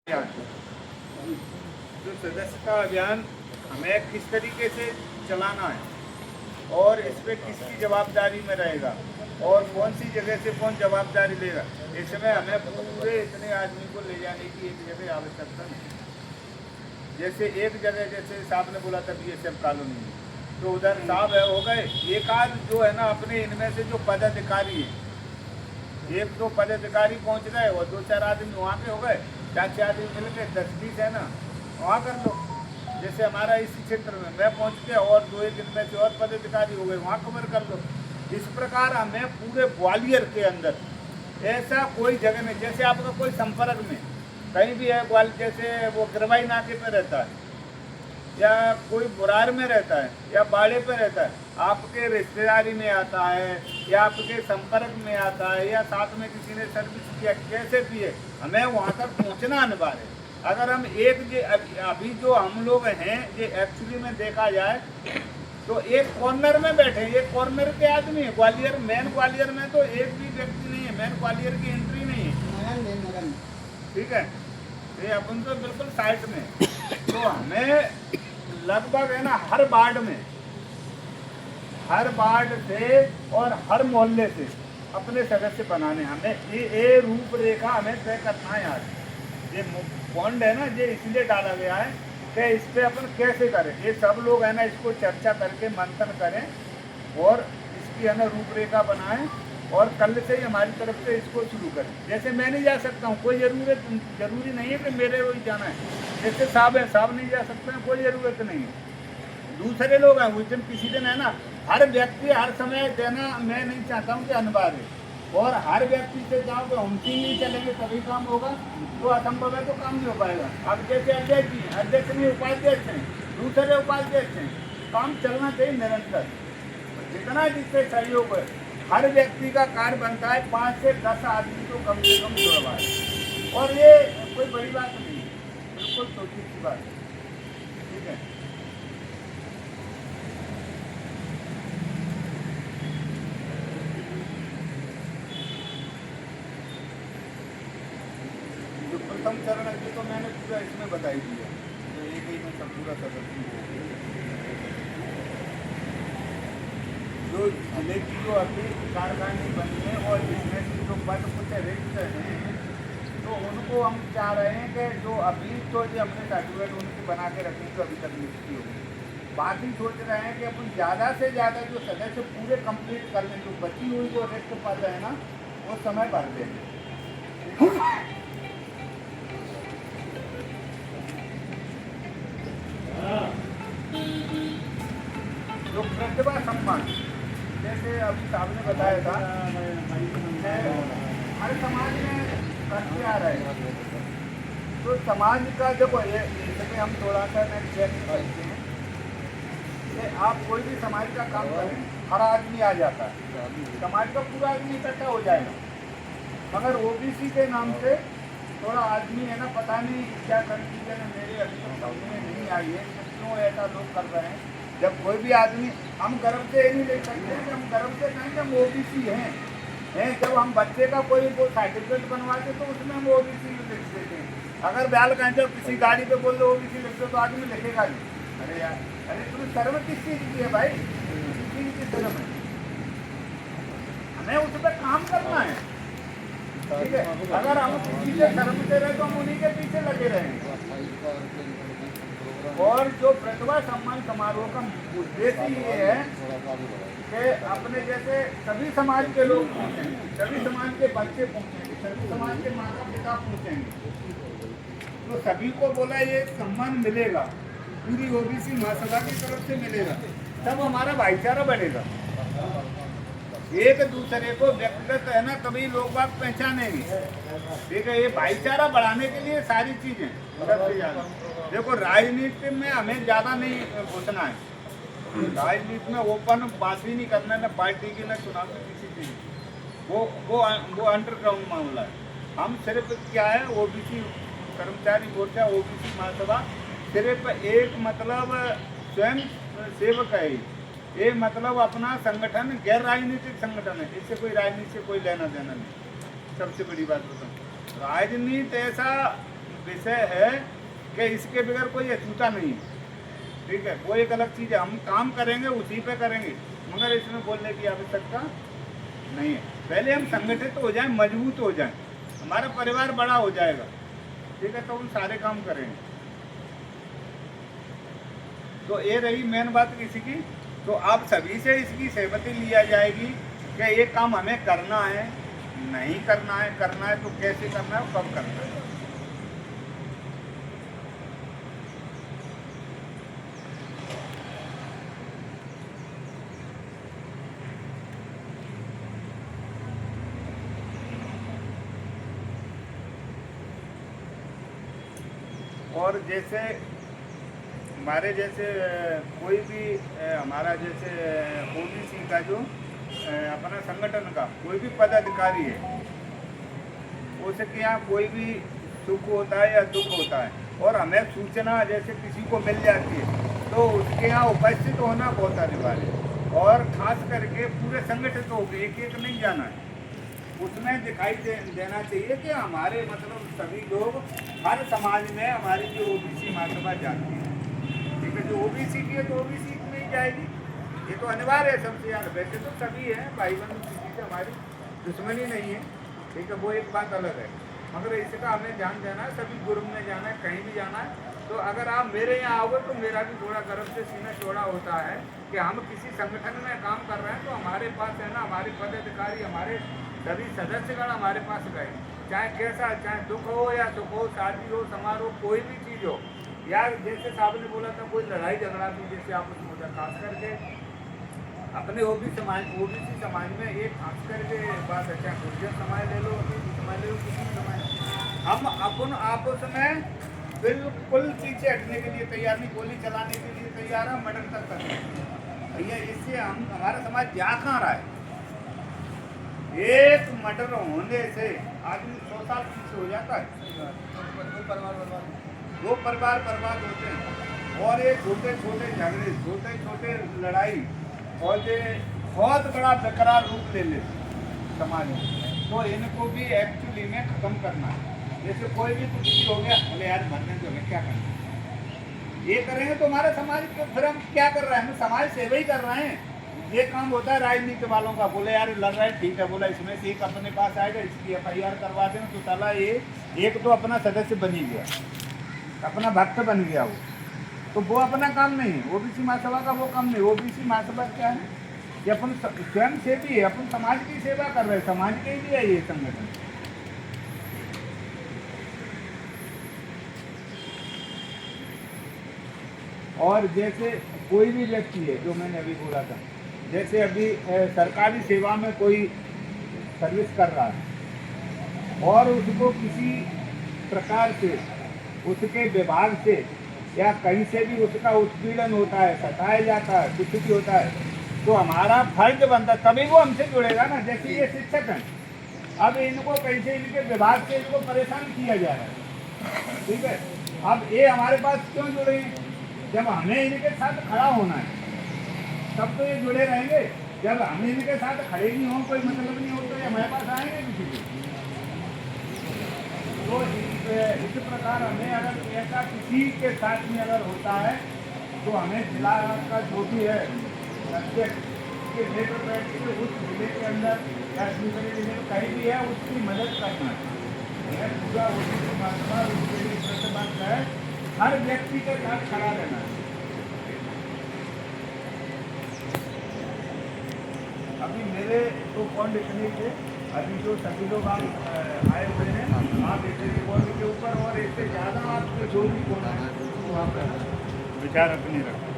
अभियान, जो सदस्यता अभियान हमें किस तरीके से चलाना है और इस पर किसकी जवाबदारी में रहेगा और कौन सी जगह से कौन जवाबदारी लेगा, इसमें हमें पूरे इतने आदमी को ले जाने की एक जगह आवश्यकता नहीं। जैसे एक जगह, जैसे साहब ने बोला था BSF कॉलोनी में, तो उधर साहब है हो गए, एक आध जो है ना अपने इनमें से जो पदाधिकारी हैं, एक दो पदाधिकारी पहुंच गए और दो चार आदमी वहाँ पे हो गए, 4-6 आदमी मिल के 10-20 है ना वहाँ कर लो। जैसे हमारा इसी क्षेत्र में मैं पहुँच के और 2-1 दिन में से और पदाधिकारी हो गए, वहाँ कवर कर लो। इस प्रकार हमें पूरे ग्वालियर के अंदर ऐसा कोई जगह नहीं, जैसे आपका कोई संपर्क में कहीं भी है ग्वालियर, जैसे वो गिरवाई नाके पे रहता है या कोई बुरार में रहता है या बाड़े पे रहता है, आपके रिश्तेदारी में आता है या आपके संपर्क में आता है या साथ में किसी ने सर्विस किया, कैसे भी है, हमें वहाँ तक पहुँचना अनिवार्य है। अगर हम अभी जो हम लोग हैं ये एक्चुअली में देखा जाए तो एक कॉर्नर में बैठे, एक कॉर्नर के आदमी है। ग्वालियर मेन ग्वालियर में तो एक भी व्यक्ति नहीं है, मेन ग्वालियर की एंट्री नहीं है, ठीक है, ये अपन तो बिल्कुल साइड में। तो हमें लगभग है ना हर वार्ड से और हर मोहल्ले से अपने सदस्य बनाने, हमें ये रूपरेखा हमें तय करना है। आज ये बॉन्ड है ना, ये इसलिए डाला गया है कि इस पर अपन कैसे करें, ये सब लोग है ना इसको चर्चा करके मंथन करें और इसकी है ना रूपरेखा बनाएं और कल से ही हमारी तरफ से इसको शुरू करें। जैसे मैं नहीं जा सकता हूँ, कोई जरूरी नहीं है कि मेरे को ही जाना है। जैसे साहब है, साहब नहीं जा सकते हैं, कोई ज़रूरत नहीं है। दूसरे लोग हैं, उस दिन किसी दिन है ना हर व्यक्ति हर समय देना मैं नहीं चाहता हूँ कि अनिवार्य है, और हर व्यक्ति से जाओ कि हम तीन नहीं चलेंगे तभी काम होगा, तो असंभव है, तो काम नहीं हो पाएगा। अब जैसे अध्यक्ष जी, अध्यक्ष नहीं उपाध्यक्ष हैं, दूसरे उपाध्यक्ष हैं, काम चलना चाहिए निरंतर, जितना जिससे सहयोग है। हर व्यक्ति का कार्य बनता है 5 से 10 आदमी को कम से कम जुड़वाए, और ये कोई बड़ी बात नहीं है, बिल्कुल छोटी सी बात है, ठीक है। जो प्रथम चरण है तो मैंने पूरा इसमें बताई दिया, तो एक ही में सब पूरा सदस्य जो जिले की जो अभी कारखाने बनी है और जिसमें से जो पद कुछ रिक्त हैं, तो उनको हम चाह रहे हैं कि जो अभी तो जो अपने सर्टिफिकेट उनकी बना के रखें जो अभी तक नियुक्ति होगी। बाकी सोच रहे हैं कि अपन ज़्यादा से ज़्यादा जो सदस्य पूरे कंप्लीट कर लें, जो बची हुई जो रिक्त पद है ना वो समय भर दें। जो प्रतिभा सम्मान, जैसे अभी साहब ने बताया था, हर समाज में करते आ रहे हैं, तो समाज का देखो इसमें हम थोड़ा सा चेक करते हैं कि आप कोई भी समाज का काम करें, हर आदमी आ जाता है, समाज का पूरा आदमी इकट्ठा हो जाएगा, मगर OBC के नाम से थोड़ा आदमी है ना, पता नहीं क्या कंफ्यूजन है मेरे अभी तक समझ में नहीं आई है, क्यों ऐसा लोग कर रहे हैं। जब कोई भी आदमी, हम गर्व से ये नहीं ले सकते कि हम गर्व से कहें कि हम OBC हैं। जब हम बच्चे का कोई वो सर्टिफिकेट बनवाते तो उसमें हम OBC लिख देते हैं। अगर ब्याल कहें जब किसी गाड़ी पे बोल दो OBC लिख दो तो आदमी लिखेगा नहीं। अरे यार, अरे तुम्हें शर्म किस चीज़ की है भाई, किसी चीज़ की शर्म है, हमें उस पर काम करना है, ठीक है। अगर हम किसी से शर्मते रहे तो हम उन्हीं के पीछे लगे रहेंगे। और जो प्रतिभा सम्मान समारोह का उद्देश्य ये है कि अपने जैसे सभी समाज के लोग पहुँचेंगे, सभी समाज के बच्चे पहुँचेंगे, सभी समाज के माता पिता पहुँचेंगे, तो सभी को बोला ये सम्मान मिलेगा, पूरी OBC महासभा की तरफ से मिलेगा, तब हमारा भाईचारा बढ़ेगा। एक दूसरे को व्यक्तिगत है ना तभी लोग बाग पहचानेंगे, ठीक है। ये भाईचारा बढ़ाने के लिए सारी चीज़ें सबसे ज़्यादा देखो, राजनीति में हमें ज़्यादा नहीं घुसना है, राजनीति में ओपन बात ही नहीं करना है, ना पार्टी की ना चुनाव की किसी चीज़, वो अंडरग्राउंड मामला है। हम सिर्फ क्या है, OBC कर्मचारी मोर्चा OBC महासभा सिर्फ एक मतलब स्वयं सेवक है, ये मतलब अपना संगठन गैर राजनीतिक संगठन है, इससे कोई राजनीति से कोई लेना देना नहीं। सबसे बड़ी बात बताऊँ, राजनीति ऐसा विषय है कि इसके बगैर कोई अछूता नहीं है, ठीक है। वो एक अलग चीज़ है, हम काम करेंगे उसी पे करेंगे, मगर इसमें बोलने की आवश्यकता नहीं है। पहले हम संगठित हो जाएं, मजबूत हो जाएं, हमारा परिवार बड़ा हो जाएगा, ठीक है, तो हम सारे काम करेंगे। तो ये रही मेन बात किसी की। तो आप सभी से इसकी सहमति लिया जाएगी कि ये काम हमें करना है, नहीं करना है तो कैसे करना है, कब करना है। और जैसे हमारे जैसे कोई भी हमारा जैसे ओबीसी का जो अपना संगठन का कोई भी पदाधिकारी है, उसके यहाँ कोई भी सुख होता है या दुख होता है और हमें सूचना जैसे किसी को मिल जाती है तो उसके यहाँ उपस्थित होना बहुत अनिवार्य है। और खास करके पूरे संगठित होकर एक एक नहीं जाना है, उसमें दिखाई देना चाहिए कि हमारे मतलब सभी लोग हर समाज में हमारी जो ओबीसी महासभा जाती है, ठीक है। जो ओबीसी की है तो ओबीसी में ही जाएगी, ये तो अनिवार्य है सबसे ज़्यादा। वैसे तो सभी हैं भाई बंधु, किसी से हमारी दुश्मनी नहीं है, ठीक है, वो एक बात अलग है, मगर इसका हमें ध्यान देना है। सभी ग्रुप में जाना है, कहीं भी जाना है, तो अगर आप मेरे यहाँ आओगे तो मेरा भी थोड़ा गर्व से सीना चौड़ा होता है कि हम किसी संगठन में काम कर रहे हैं तो हमारे पास है ना, हमारे पदाधिकारी, हमारे सभी सदस्यगण हमारे पास गए, चाहे कैसा, चाहे दुख हो या सुख हो, शादी हो, समारोह, कोई भी चीज़ हो, या जैसे साहब ने बोला था कोई लड़ाई झगड़ा भी जैसे आप उसमें होता, खास करके अपने ओबीसी समाज में एक खास करके बात है, चाहे गुर्जर समाज ले लो, समाज ले लो, किसी भी समाज, हम अपन आपस में बिल्कुल पीछे हटने के लिए तैयार नहीं, गोली चलाने के लिए तैयार है, मर्डर तक करने भैया। इससे हम हमारा समाज जा कहाँ रहा है? एक मर्डर होने से आदमी 100 साल पीछे हो जाता है, दो परिवार बर्बाद होते हैं। और ये छोटे छोटे झगड़े, छोटे छोटे लड़ाई और ये बहुत बड़ा बेकरार रूप ले लेते समाज में, तो इनको भी एक्चुअली में ख़त्म करना है। जैसे कोई भी कुछ भी हो गया, बोले यार मरने दो, क्या करना, ये करेंगे तो हमारा समाज को फिर हम क्या कर रहे हैं? हम समाज सेवा ही कर रहे हैं। ये काम होता है राजनीति वालों का, बोले यार लड़ रहे हैं, ठीक है, बोला इसमें से एक अपने पास आएगा, इसकी FIR करवा दें तो साला ये एक तो अपना सदस्य बन ही गया, अपना भक्त बन गया वो, तो वो अपना काम नहीं है। ओबीसी महासभा का वो काम नहीं। ओबीसी महासभा क्या है कि अपन स्वयं सेवी है, अपन समाज की सेवा कर रहे हैं, समाज के लिए है ये संगठन। और जैसे कोई भी व्यक्ति है, जो मैंने अभी बोला था, जैसे अभी सरकारी सेवा में कोई सर्विस कर रहा है और उसको किसी प्रकार से उसके विभाग से या कहीं से भी उसका उत्पीड़न होता है, सताया जाता है, कुछ भी होता है, तो हमारा फर्ज बनता है, तभी वो हमसे जुड़ेगा ना। जैसे ये शिक्षक हैं, अब इनको कैसे इनके विभाग से इनको परेशान किया जा रहा है, ठीक है। अब ये हमारे पास क्यों जुड़े हैं? जब हमें इनके साथ खड़ा होना है तब तो ये जुड़े रहेंगे। जब हम इनके साथ खड़े नहीं हों, कोई मतलब नहीं हो, तो ये हमारे पास आएंगे किसी को। तो इस प्रकार हमें अगर ऐसा किसी के साथ में अगर होता है तो हमें जिला का जो भी है के लेकर बैठ के उस जिले के अंदर या दूसरे जिले में कहीं भी है उसकी मदद करना है। पूरा ओबीसी महासभा उसके लिए प्रतिबद्ध है, हर व्यक्ति के साथ खड़ा रहना है। अभी मेरे तो पॉइंट इतने थे, अभी जो सभी लोग आप आए हुए हैं, आप इस पॉइंट के ऊपर और इससे ज़्यादा आप जो भी बोलना है तो वहाँ पर विचार अपने रखें।